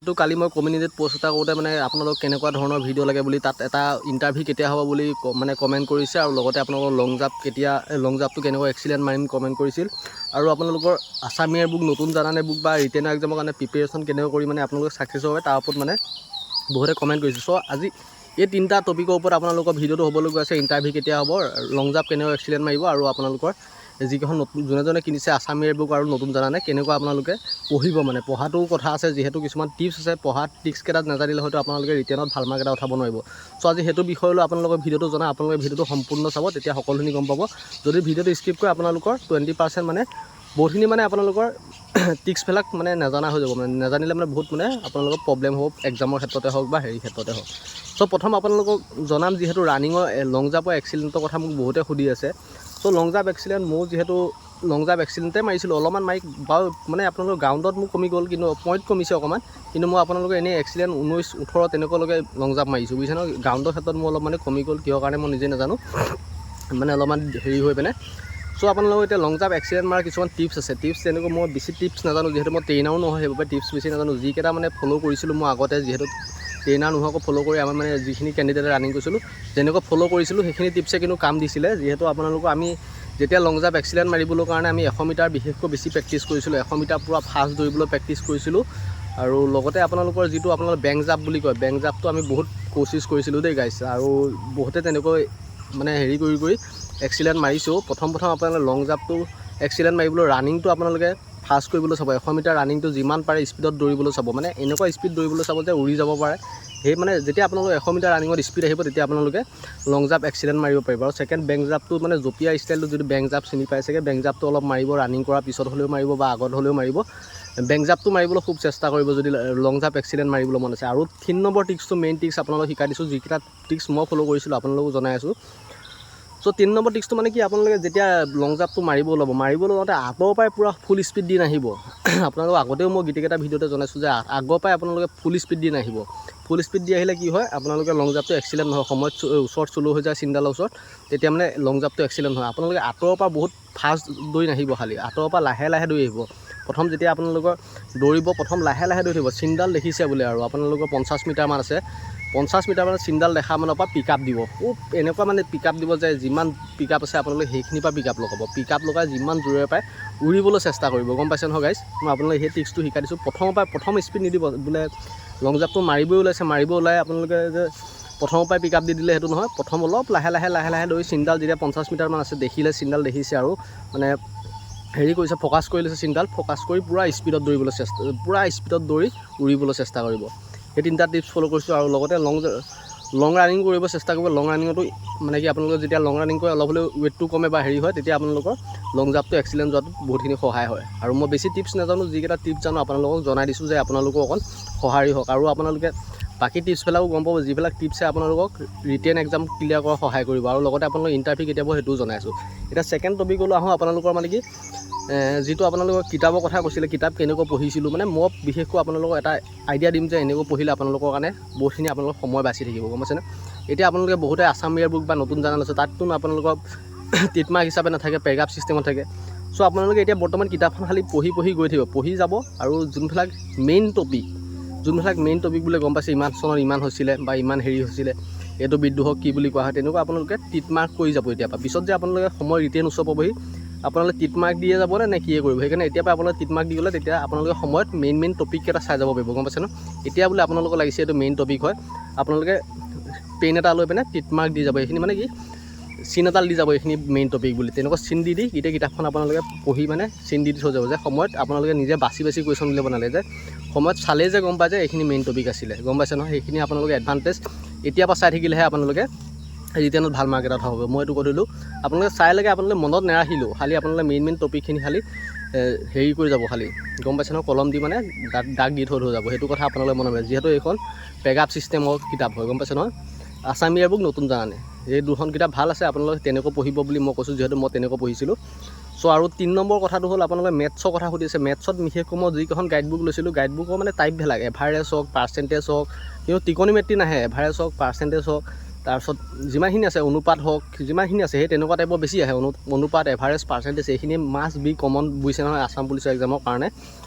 তো কালি মই কমিউনিটিত পোষ্ট এটা কৰোঁতে মানে আপোনালোক কেনেকুৱা ধৰণৰ ভিডিঅ' লাগে বুলি তাত এটা ইণ্টাৰভিউ কেতিয়া হ'ব বুলি মানে কমেণ্ট কৰিছে আৰু লগতে আপোনালোকৰ লং জাম্পটো কেনেকুৱা এক্সিলেণ্ট মাৰিম কমেণ্ট কৰিছিল আৰু আপোনালোকৰ আছাম ইয়াৰ বুক নতুন জানানে বুক বা ৰিটেন এক্সামৰ কাৰণে প্ৰিপেৰেশ্যন কেনেকৈ কৰি মানে আপোনালোকে ছাকচেছ হ'ব তাৰ ওপৰত মানে বহুতে কমেণ্ট কৰিছে। চ' আজি এই তিনিটা টপিকৰ ওপৰত আপোনালোকৰ ভিডিঅ'টো হ'বলৈ গৈ আছে। ইণ্টাৰভিউ কেতিয়া হ'ব, লং জাম্প কেনেকৈ এক্সিলেণ্ট মাৰিব আৰু আপোনালোকৰ যিকেইখন নতুন যোনে কিনিছে আছাম ইয়াৰ বুক আৰু নতুন জানানে কেনেকুৱা আপোনালোকে পঢ়িব মানে পঢ়াটো কথা আছে, যিহেতু কিছুমান টিপছ আছে, পঢ়াত টিপছকেইটা নাজানিলে হয়তো আপোনালোকে ৰিটেনত ভাল মাৰ্ক এটা উঠাব নোৱাৰিব। চ' আজি সেইটো বিষয় লৈ আপোনালোকৰ ভিডিঅ'টো জনাই আপোনালোকে ভিডিঅ'টো সম্পূৰ্ণ চাব, তেতিয়া সকলোখিনি গম পাব। যদি ভিডিঅ'টো স্কিপ কৰে আপোনালোকৰ 20% মানে বহুতখিনি মানে আপোনালোকৰ টিক্সবিলাক মানে নাজানা হৈ যাব, মানে নাজানিলে মানে বহুত মানে আপোনালোকৰ প্ৰব্লেম হ'ব এক্সামৰ ক্ষেত্ৰতে হওক বা হেৰি ক্ষেত্ৰতে হওক। চ' প্ৰথম আপোনালোকক জনাম, যিহেতু ৰানিঙৰ লং জাম্পৰ এক্সিলেণ্টৰ কথা মোক বহুতে সুধি আছে। চ' লং জাম্প এক্সিলেণ্ট মোৰ যিহেতু লং জাম্প এক্সিলেণ্টে মাৰিছিলোঁ, অলপমান মাৰি বাৰু মানে আপোনালোকৰ গ্ৰাউণ্ডত মোক কমি গ'ল, কিন্তু পইণ্ট কমিছে অকণমান, কিন্তু মই আপোনালোকে এনেই এক্সিলেণ্ট 19-18 তেনেকুৱালৈকে লং জাম্প মাৰিছোঁ বুজিছে ন। গ্ৰাউণ্ডৰ ক্ষেত্ৰত মোৰ অলপ মানে কমি গ'ল, কিহৰ কাৰণে মই নিজে নাজানো, মানে অলপমান হেৰি হৈ পিনে। চ' আপোনালোকৰ এতিয়া লং জাম্প এক্সিলেণ্ট মাৰা কিছুমান টিপছ আছে। টিপছ তেনেকৈ মই বেছি টিপছ নাজানো, যিহেতু মই ট্ৰেইনাৰো নহয়, সেইবাবে টিপছ বেছি নাজানো। যিকেইটা মানে ফ'ল' কৰিছিলোঁ মই আগতে, যিহেতু ট্ৰেইনাৰ নোহোৱাকৈ ফ'ল' কৰি আমাৰ মানে যিখিনি কেণ্ডিডেটে ৰানিং কৰিছিলোঁ যেনেকৈ ফ'ল' কৰিছিলোঁ সেইখিনি টিপছে কিন্তু কাম দিছিলে। যিহেতু আপোনালোকৰ আমি যেতিয়া লং জাম্প এক্সিলেণ্ট মাৰিবলৈ কাৰণে আমি 100 মিটাৰ বিশেষকৈ বেছি প্ৰেক্টিছ কৰিছিলোঁ, 100 মিটাৰ পূৰা ফাষ্ট দৌৰিবলৈ প্ৰেক্টিছ কৰিছিলোঁ। আৰু লগতে আপোনালোকৰ যিটো আপোনালোকৰ বেংক জাম্প বুলি কয়, বেংক জাম্পটো আমি বহুত কোচিছ কৰিছিলোঁ দেই গাইছ, আৰু বহুতে তেনেকৈ মানে হেৰি কৰি এক্সিলেণ্ট মাৰিছোঁ। প্ৰথম আপোনালোকে লং জাম্পটো এক্সিলেণ্ট মাৰিবলৈ ৰানিংটো আপোনালোকে ফাষ্ট কৰিবলৈ চাব, 100 মিটাৰ ৰানিংটো যিমান পাৰে স্পীডত দৌৰিবলৈ চাব, মানে এনেকুৱা স্পীড দৌৰিবলৈ চাব যে উৰি যাব পাৰে। সেই মানে যেতিয়া আপোনালোকে 100 মিটাৰ ৰানিঙত স্পীড আহিব তেতিয়া আপোনালোকে লং জাম্প এক্সিলেণ্ট মাৰিব পাৰিব। আৰু ছেকেণ্ড বেংক জাম্পটো মানে জঁপিয়া ষ্টাইলটো যিটো বেংক জাম্প চিনি পাই চাগে, বেংক জাম্পটো অলপ মাৰিব, ৰানিং কৰাৰ পিছত হ'লেও মাৰিব বা আগত হ'লেও মাৰিব। বেংক জাম্পটো মাৰিবলৈ খুব চেষ্টা কৰিব যদি লং জাম্প এক্সিলেণ্ট মাৰিবলৈ মন আছে। আৰু 3 নম্বৰ টিক্সটো মেইন টিক্স আপোনালোকক শিকাই দিছোঁ, যিকেইটা টিক্স মই ফ'ল' কৰিছিলোঁ আপোনালোকক জনাই আছোঁ। চ' 3 নম্বৰ টিক্সটো মানে কি, আপোনালোকে যেতিয়া লং জাম্পটো মাৰিব লওঁতে আগৰ পৰাই পূৰা ফুল স্পীড দি নাহিব। আপোনালোকক আগতেও মই গীতকেইটা ভিডিঅ'তে জনাইছোঁ যে আগৰ পৰাই আপোনালোকে ফুল স্পীড দি নাহিব। ফুল স্পীড দি আহিলে কি হয়, আপোনালোকে লং জাম্পটো এক্সিলেণ্ট নহয়, সময়ত ওচৰত চলো হৈ যায় চিনডালৰ ওচৰত, তেতিয়া মানে লং জাম্পটো এক্সিলেণ্ট হয়। আপোনালোকে আঁতৰৰ পৰা বহুত ফাষ্ট দৌৰি নাহিব, খালি আঁতৰৰ পৰা লাহে লাহে দৌৰি আহিব। প্ৰথম যেতিয়া আপোনালোকৰ দৌৰিব, প্ৰথম লাহে লাহে দৌৰি থাকিব। চিনডাল দেখিছে বোলে আৰু আপোনালোকৰ 50 মিটাৰমান আছে, 50 মিটাৰ মানে চিনডাল দেখা মানৰ পৰা পিক আপ দিব। এনেকুৱা মানে পিক আপ দিব যে যিমান পিক আপ আছে আপোনালোকে সেইখিনিৰ পৰা পিক আপ লগাব। পিক আপ লগাই যিমান জোৰে পায় উৰিবলৈ চেষ্টা কৰিব, গম পাইছে নহয় গাইছ। মই আপোনালোকে সেই টিক্সটো শিকাই দিছোঁ। প্ৰথম স্পীড নিদিব, বোলে লং জাম্পটো মাৰিব ওলাই আপোনালোকে যে প্ৰথমৰ পৰাই পিক আপ দি দিলে সেইটো নহয়। প্ৰথম অলপ লাহে লাহে দৌৰি চিনডাল যেতিয়া 50 মিটাৰমান আছে দেখিলে, চিনডাল দেখিছে আৰু মানে হেৰি কৰিছে, ফ'কাছ কৰি লৈছে চিনডাল, ফ'কাছ কৰি পূৰা স্পীডত দৌৰি উৰিবলৈ চেষ্টা কৰিব। সেই 3টা টিপছ ফ'ল' কৰিছোঁ। আৰু লগতে লং ৰানিং কৰিব চেষ্টা কৰিব। লং ৰানিঙতো মানে কি, আপোনালোকে যেতিয়া লং ৰানিং কৰে অলপ হ'লেও ৱেটটো কমে বা হেৰি হয়, তেতিয়া আপোনালোকৰ লং জাম্পটো এক্সিলেণ্ট যোৱাটো বহুতখিনি সহায় হয়। আৰু মই বেছি টিপছ নাজানো, যিকেইটা টিপছ জানো আপোনালোকক জনাই দিছোঁ যে আপোনালোকক অকণ সঁহাৰি হওক। আৰু আপোনালোকে বাকী টিপছবিলাকো গম পাব, যিবিলাক টিপছে আপোনালোকক ৰিটেন এক্সাম ক্লিয়াৰ কৰাত সহায় কৰিব। আৰু লগতে আপোনালোকক ইণ্টাৰভিউ কেতিয়া হ'ব সেইটোও জনাইছোঁ। এতিয়া ছেকেণ্ড টপিকলৈ আহোঁ। আপোনালোকৰ মানে কি, যিটো আপোনালোকৰ কিতাপৰ কথা কৈছিলে, কিতাপ কেনেকৈ পঢ়িছিলোঁ, মানে মই বিশেষকৈ আপোনালোকক এটা আইডিয়া দিম যে এনেকৈ পঢ়িলে আপোনালোকৰ কাৰণে বহুতখিনি আপোনালোকৰ সময় বাচি থাকিব, গম পাইছেনে। এতিয়া আপোনালোকে বহুতে আছাম ইয়াৰ বুক বা নতুন জানান আছে, তাততো আপোনালোকৰ টিটমাৰ্ক হিচাপে নাথাকে, পেগাপ ছিষ্টেমত থাকে। চ' আপোনালোকে এতিয়া বৰ্তমান কিতাপখন খালি পঢ়ি গৈ থাকিব, পঢ়ি যাব। আৰু যোনবিলাক মেইন টপিক বোলে গম পাইছে, ইমান চনত ইমান হৈছিলে বা ইমান হেৰি হৈছিলে, এইটো বিদ্ৰোহক কি বুলি কোৱা হয়, তেনেকুৱা আপোনালোকে টিটমাৰ্ক কৰি যাব এতিয়াৰ পৰা। পিছত যে আপোনালোকে সময় ৰিটেন ওচৰ পাবহি, আপোনালোকে টিটমাৰ্ক দিয়ে যাব নে কিয়ে কৰিব। সেইকাৰণে এতিয়াৰ পৰা আপোনালোকে টিটমাৰ্ক দি গ'লে তেতিয়া আপোনালোকে সময়ত মেইন টপিককেইটা চাই যাব পাৰিব, গম পাইছে ন। এতিয়া বোলে আপোনালোকক লাগিছে এইটো মেইন টপিক হয়, আপোনালোকে পেন এটা লৈ পিনে টিটমাৰ্ক দি যাব। এইখিনি মানে কি, চিন এডাল দি যাব, এইখিনি মেইন টপিক বুলি। তেনেকুৱা চিন দি গোটেই কিতাপখন আপোনালোকে পঢ়ি মানে চিন দি থৈ যাব, যে সময়ত আপোনালোকে নিজে বাছি কুৱেশ্যন উলিয়াব নালাগে, যে সময়ত চালেই যে গম পায় যে এইখিনি মেইন টপিক আছিলে, গম পাইছে নহয়। সেইখিনি আপোনালোকে এডভান্টেজ এতিয়াৰ পৰা চাই থাকিলেহে আপোনালোকে ৰিটেনত ভাল মাৰ্ক এটা হ'ব। মই এইটো কৈ দিলোঁ, আপোনালোকে চাই লাগে, আপোনালোকে মনত নাৰাখিলেও খালি আপোনালোকে মেইন টপিকখিনি খালি হেৰি কৰি যাব, খালি গম পাইছে নহয়, কলম দি মানে দাগ দি থৈ যাব। সেইটো কথা আপোনালোকে মনত ৰাখিব, যিহেতু এইখন পেগাপ ছিষ্টেমৰ কিতাপ হয়, গম পাইছে নহয়। আছাম ইয়াৰ বুক নতুন জানানে, এই দুখন কিতাপ ভাল আছে, আপোনালোকে তেনেকৈ পঢ়িব বুলি মই কৈছোঁ, যিহেতু মই তেনেকৈ পঢ়িছিলোঁ। চ' আৰু 3 নম্বৰ কথাটো হ'ল, আপোনালোকে মেথছৰ কথা সুধিছে। মেথছত বিশেষকৈ মই যিকেইখন গাইডবুক লৈছিলোঁ, গাইডবুকৰ মানে টাইপবিলাক এভাৰেজ হওক, পাৰ্চেণ্টেজ হওক, কিন্তু ত্ৰিকোণমিতি নাহে, এভাৰেজ হওক, পাৰ্চেণ্টেজ হওক, তাৰপিছত যিমানখিনি আছে অনুপাত হওক, যিমানখিনি আছে সেই তেনেকুৱা টাইপৰ বেছি আহে। অনুপাত, এভাৰেজ, পাৰ্চেণ্টেজ এইখিনি মাষ্ট বি কমন বুজিছে নহয় আছাম পুলিচৰ এক্সামৰ কাৰণে।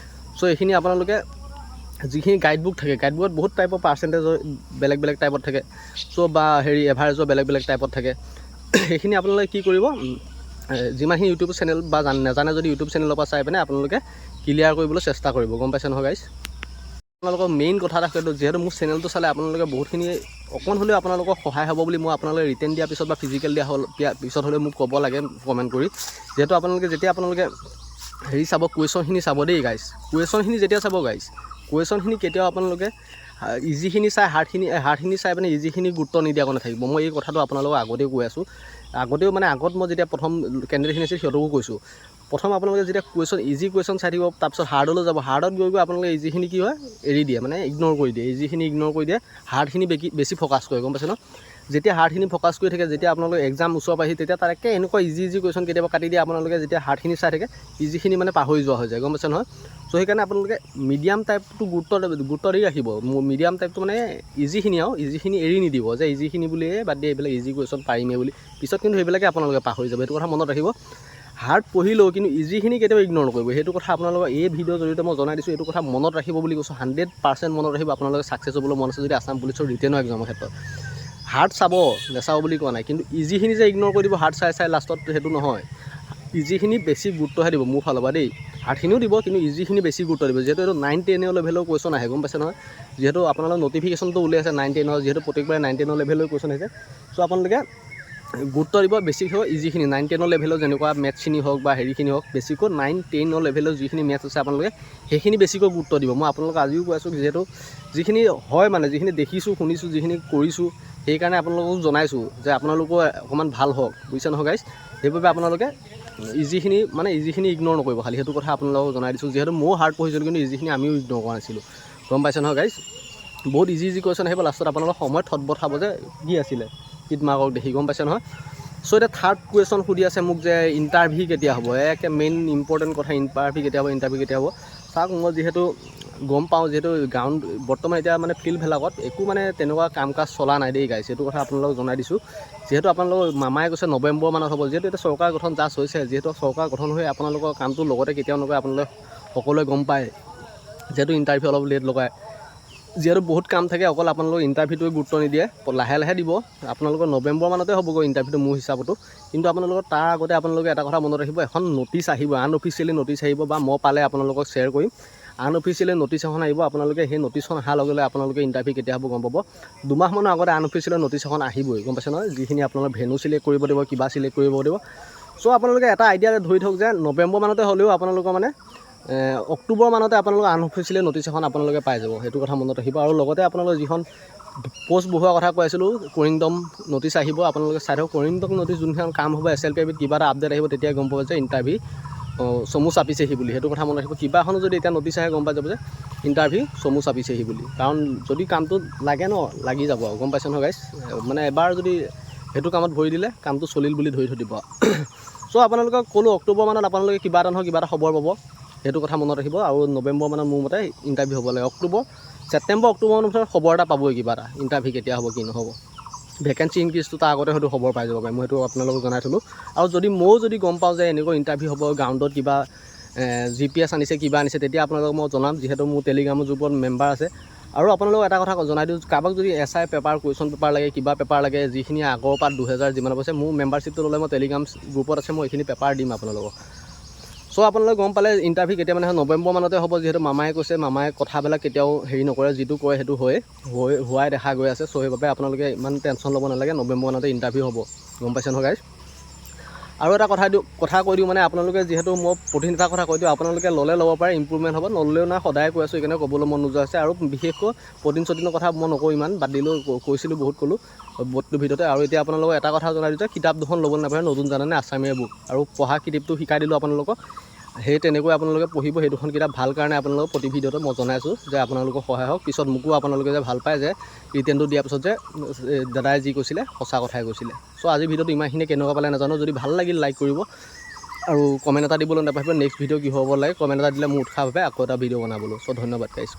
চ' এইখিনি আপোনালোকে যিখিনি গাইডবুক থাকে গাইডবুকত বহুত টাইপৰ পাৰ্চেণ্টেজৰ বেলেগ বেলেগ টাইপত থাকে চ' বা হেৰি এভাৰেজৰ বেলেগ বেলেগ টাইপত থাকে সেইখিনি আপোনালোকে কি কৰিব যিমানখিনি ইউটিউব চেনেল বা নাজানে যদি ইউটিউব চেনেলৰ পৰা চাই পিনে আপোনালোকে ক্লিয়াৰ কৰিবলৈ চেষ্টা কৰিব গম পাইছে নহয় গাইজ আপোনালোকৰ মেইন কথা এটা সেইটো যিহেতু মোৰ চেনেলটো চালে আপোনালোকে বহুতখিনি অকণ হ'লেও আপোনালোকৰ সহায় হ'ব বুলি মই আপোনালোকে ৰিটেন দিয়াৰ পিছত বা ফিজিকেল দিয়া পিছত হ'লেও মোক ক'ব লাগে কমেণ্ট কৰি যিহেতু যেতিয়া আপোনালোকে হেৰি চাব কুৱেশ্যনখিনি চাব দেই গাইজ কুৱেশ্যনখিনি যেতিয়া চাব গাইজ কুৱেশ্যনখিনি কেতিয়াও আপোনালোকে ইজিখিনি চাই হাৰ্ডখিনি চাই পিনে ইজিখিনি গুৰুত্ব নিদিয়াকৈ নাথাকিব মই এই কথাটো আপোনালোকক আগতেও কৈ আছোঁ আগতেও মানে আগত মই যেতিয়া প্ৰথম কেণ্ডিডেটখিনি আছিল সিহঁতকো কৈছোঁ প্ৰথম আপোনালোকে যেতিয়া ইজি কুৱেশ্যন চাই থাকিব তাৰপিছত হাৰ্ডলৈ যাব হাৰ্ডত গৈ আপোনালোকে ইজিখিনি কি হয় এৰি দিয়ে মানে ইগন'ৰ কৰি দিয়ে ইজিখিনি ইগন'ৰ কৰি দিয়ে হাৰ্ডখিনি বেছি ফ'কাছ কৰে গম পাইছে ন যেতিয়া হাৰ্ডখিনি ফ'কাছ কৰি থাকে যেতিয়া আপোনালোকে এক্সাম ওচৰ পাইহি তেতিয়া তাকে এনেকুৱা ইজি কুৱেশ্যন কেতিয়াবা কাটি দিয়ে আপোনালোকে যেতিয়া হাৰ্ডখিনি চাই থাকে ইজিখিনি মানে পাহৰি যোৱা হৈ যায় গম পাইছে নহয় চ' সেইকাৰণে আপোনালোকে মিডিয়াম টাইপটো গুৰুত্ব দি ৰাখিব মিডিয়াম টাইপটো মানে ইজিখিনি এৰি নিদিব যে ইজিখিনি বুলিয়ে বাদ দিয়ে এইবিলাক ইজি কুৱেশ্যন পাৰিমেই বুলি পিছত কিন্তু সেইবিলাকে আপোনালোকে পাহৰি যাব সেইটো কথা মনত ৰাখিব হাৰ্ড পঢ়িলেও কিন্তু ইজিখিনি কেতিয়াও ইগন'ৰ নকৰিব সেইটো কথা আপোনালোকৰ এই ভিডিঅ'ৰ জৰিয়তে মই জনাই দিছোঁ এইটো কথা মনত ৰাখিব বুলি কৈছোঁ 100% মনত ৰাখিব আপোনালোকে ছাকচেছ হ'বলৈ মন আছে যদি আছাম পুলিচৰ ৰিটেনৰ এক্সামৰ ক্ষেত্ৰত হাৰ্ড চাব নেচাব বুলি কোৱা নাই কিন্তু ইজিখিনি যে ইগন'ৰ কৰি দিব হাৰ্ড চাই লাষ্টত সেইটো নহয় ইজিখিনি বেছি গুৰুত্বহে দিব মোৰ ফালৰ পৰা দেই হাৰ্ডখিনিও দিব কিন্তু ইজিখিনি বেছি গুৰুত্ব দিব যিহেতু এইটো 9-10 লেভেলৰ কুৱেশ্যন আহে গম পাইছে নহয় যিহেতু আপোনালোকৰ নটিফিকেশ্যনটো উলিয়াইছে 9-10 যিহেতু প্ৰত্যেকবাৰে 9-10 লেভেলৰ কুৱেশ্যন আহিছে চ' আপোনালোকে গুৰুত্ব দিব বেছিকৈ হয় ইজিখিনি 9-10 লেভেলৰ যেনেকুৱা মেথছখিনি হওক বা হেৰিখিনি হওক বেছিকৈ 9-10 লেভেলৰ যিখিনি মেথছ আছে আপোনালোকে সেইখিনি বেছিকৈ গুৰুত্ব দিব মই আপোনালোকক আজিও কৈ আছোঁ যিহেতু যিখিনি হয় মানে যিখিনি দেখিছোঁ শুনিছোঁ যিখিনি কৰিছোঁ সেইকাৰণে আপোনালোকক জনাইছোঁ যে আপোনালোকৰ অকণমান ভাল হওক বুজিছে নহয় গাইজ সেইবাবে আপোনালোকে ইজিখিনি ইগন'ৰ নকৰিব খালি সেইটো কথা আপোনালোকক জনাই দিছোঁ যিহেতু ময়ো হাৰ্ড পঢ়িছিলোঁ কিন্তু ইজিখিনি আমিও ইগন'ৰ কৰা নাছিলোঁ গম পাইছে নহয় গাইজ বহুত ইজি কুৱেশ্যন আহিব লাষ্টত আপোনালোকৰ সময়ত থতবত খাব যে কি আছিলে কিট মাৰ্কক দেখি গম পাইছে নহয় চ' এতিয়া থাৰ্ড কুৱেশ্যন সুধি আছে মোক যে ইণ্টাৰভিউ কেতিয়া হ'ব একে মেইন ইম্পৰ্টেণ্ট কথা ইণ্টাৰভিউ কেতিয়া হ'ব চাওক মই যিহেতু গম পাওঁ যিহেতু গ্ৰাউণ্ড বৰ্তমান এতিয়া মানে ফিল্ডবিলাকত একো মানে তেনেকুৱা কাম কাজ চলা নাই দেই গাইছ সেইটো কথা আপোনালোকক জনাই দিছোঁ যিহেতু আপোনালোকৰ মামাই কৈছে নৱেম্বৰ মানত হ'ব যিহেতু এতিয়া চৰকাৰ গঠন জাষ্ট হৈছে যিহেতু চৰকাৰ গঠন হৈ আপোনালোকৰ কামটো লগতে কেতিয়াও নকৰে আপোনালোকে সকলোৱে গম পায় যিহেতু ইণ্টাৰভিউ অলপ লেট লগায় যিহেতু বহুত কাম থাকে অকল আপোনালোকৰ ইণ্টাৰভিউটোৱে গুৰুত্ব নিদিয়ে লাহে লাহে দিব আপোনালোকৰ নৱেম্বৰ মানতে হ'বগৈ ইণ্টাৰভিউটো মোৰ হিচাপতো কিন্তু আপোনালোকৰ তাৰ আগতে আপোনালোকে এটা কথা মনত ৰাখিব এখন ন'টিচ আহিব আনঅফিচিয়েলি ন'টিচ আহিব বা মই পালে আপোনালোকক শ্বেয়াৰ কৰিম আনঅফিচিয়েলি ন'টিচ এখন আহিব আপোনালোকে সেই ন'টিচখন অহাৰ লগে লগে আপোনালোকে ইণ্টাৰভিউ কেতিয়া হ'ব গম পাব 2 মাহমানৰ আগতে আনঅফিচিয়েলি ন'টিচ এখন আহিবই গম পাইছে নহয় যিখিনি আপোনালোকে ভেনু চিলেক্ট কৰিব দিব কিবা চিলেক্ট কৰিব দিব চ' আপোনালোকে এটা আইডিয়া ধৰি থওক যে নৱেম্বৰ মানতে হ'লেও আপোনালোকৰ মানে অক্টোবৰ মানতে আপোনালোকে আনঅফিচিয়েলি ন'টিচ এখন আপোনালোকে পাই যাব সেইটো কথা মনত ৰাখিব আৰু লগতে আপোনালোকে যিখন পোষ্ট বহোৱাৰ কথা কৈ আছিলোঁ কৰিংডম ন'টিচ আহিব আপোনালোকে চাই থাকক কৰিংডম ন'টিচ যোনখন কাম হ'ব SLPIত কিবা এটা আপডেট আহিব তেতিয়া গম পাব যে ইণ্টাৰভিউ চমু চাপিছেহি বুলি সেইটো কথা মনত ৰাখিব কিবা এখনো যদি এতিয়া ন'টিচ আহে গম পাই যাব যে ইণ্টাৰভিউ চমু চাপিছেহি বুলি কাৰণ যদি কামটো লাগে লাগি যাব আৰু গম পাইছে নহয় গাইছ মানে এবাৰ যদি সেইটো কামত ভৰি দিলে কামটো চলিল বুলি ধৰি থৈ দিব চ' আপোনালোকক ক'লোঁ অক্টোবৰ মানত আপোনালোকে কিবা এটা নহয় কিবা এটা খবৰ পাব সেইটো কথা মনত ৰাখিব আৰু নৱেম্বৰ মানত মোৰ মতে ইণ্টাৰভিউ হ'ব লাগে ছেপ্টেম্বৰ অক্টোবৰ মানৰ ভিতৰত খবৰ এটা পাবই কিবা এটা ইণ্টাৰভিউ কেতিয়া হ'ব কি নহ'ব ভেকেঞ্চি ইনক্ৰিজটো তাৰ আগতে হয়তো খবৰ পাই যাব পাৰে মই সেইটো আপোনালোকক জনাই থ'লোঁ আৰু ময়ো যদি গম পাওঁ যে এনেকৈ ইণ্টাৰভিউ হ'ব গ্ৰাউণ্ডত কিবা GPS আনিছে কিবা আনিছে তেতিয়া আপোনালোকক মই জনাম যিহেতু মোৰ টেলিগ্ৰামৰ গ্ৰুপত মেম্বাৰ আছে আৰু আপোনালোকক এটা কথা জনাই দিওঁ কাৰোবাক যদি SI পেপাৰ কুৱেশ্যন পেপাৰ লাগে কিবা পেপাৰ লাগে যিখিনি আগৰ পৰা 2000 যিমান আছে মোৰ মেম্বাৰশ্বিপটো ল'লে মই টেলিগ্ৰাম গ্ৰুপত আছে মই এইখিনি পেপাৰ দিম আপোনালোকক চ' আপোনালোকে গম পালে ইণ্টাৰভিউ কেতিয়া মানে নৱেম্বৰ মানতে হ'ব যিহেতু মামাই কৈছে মামাই কথাবিলাক কেতিয়াও হেৰি নকৰে যিটো কয় সেইটো হোৱাই দেখা গৈ আছে চ' সেইবাবে আপোনালোকে ইমান টেনশ্যন ল'ব নালাগে নৱেম্বৰ মানতে ইণ্টাৰভিউ হ'ব গম পাইছে নহয় গাইজ আৰু এটা কথা কৈ দিওঁ মানে আপোনালোকে যিহেতু মই প্ৰতিদিন এটা কথা কৈ দিওঁ আপোনালোকে ল'লে ল'ব পাৰে ইম্প্ৰুভমেণ্ট হ'ব নল'লেও নাই সদায় কৈ আছোঁ সেইকাৰণে ক'বলৈ মন নোযোৱা হৈছে আৰু বিশেষকৈ প্ৰতিদিনৰ কথা মই নকওঁ ইমান বাদ দিলেও কৈছিলোঁ বহুত ক'লোঁ বটটোৰ ভিতৰতে আৰু এতিয়া আপোনালোকক এটা কথা জনাই দিওঁ যে কিতাপ দুখন ল'ব নাপাৰে নতুন জানেনে আছামীয়া বুক আৰু পঢ়া কিতাপটো শিকাই দিলোঁ আপোনালোকক সেই তেনেকৈ আপোনালোকে পঢ়িব সেই দুখন কিতাপ ভাল কাৰণে আপোনালোকক প্ৰতি ভিডিঅ'তে মই জনাইছোঁ যে আপোনালোকৰ সহায় হওক পিছত মোকো আপোনালোকে যে ভাল পায় যে ৰিটেনটো দিয়াৰ পিছত যে দাদাই যি কৈছিলে সঁচা কথাই কৈছিলে চ' আজিৰ ভিডিঅ'টো ইমানখিনি কেনেকুৱা পালে নাজানো যদি ভাল লাগিল লাইক কৰিব আৰু কমেণ্ট এটা দিবলৈ নাপাহৰিব নেক্সট ভিডিঅ' কি হ'ব লাগে কমেণ্ট এটা দিলে মোৰ উৎসাহ পাবে আকৌ এটা ভিডিঅ' বনাবলৈ চ' ধন্যবাদ গাইজ।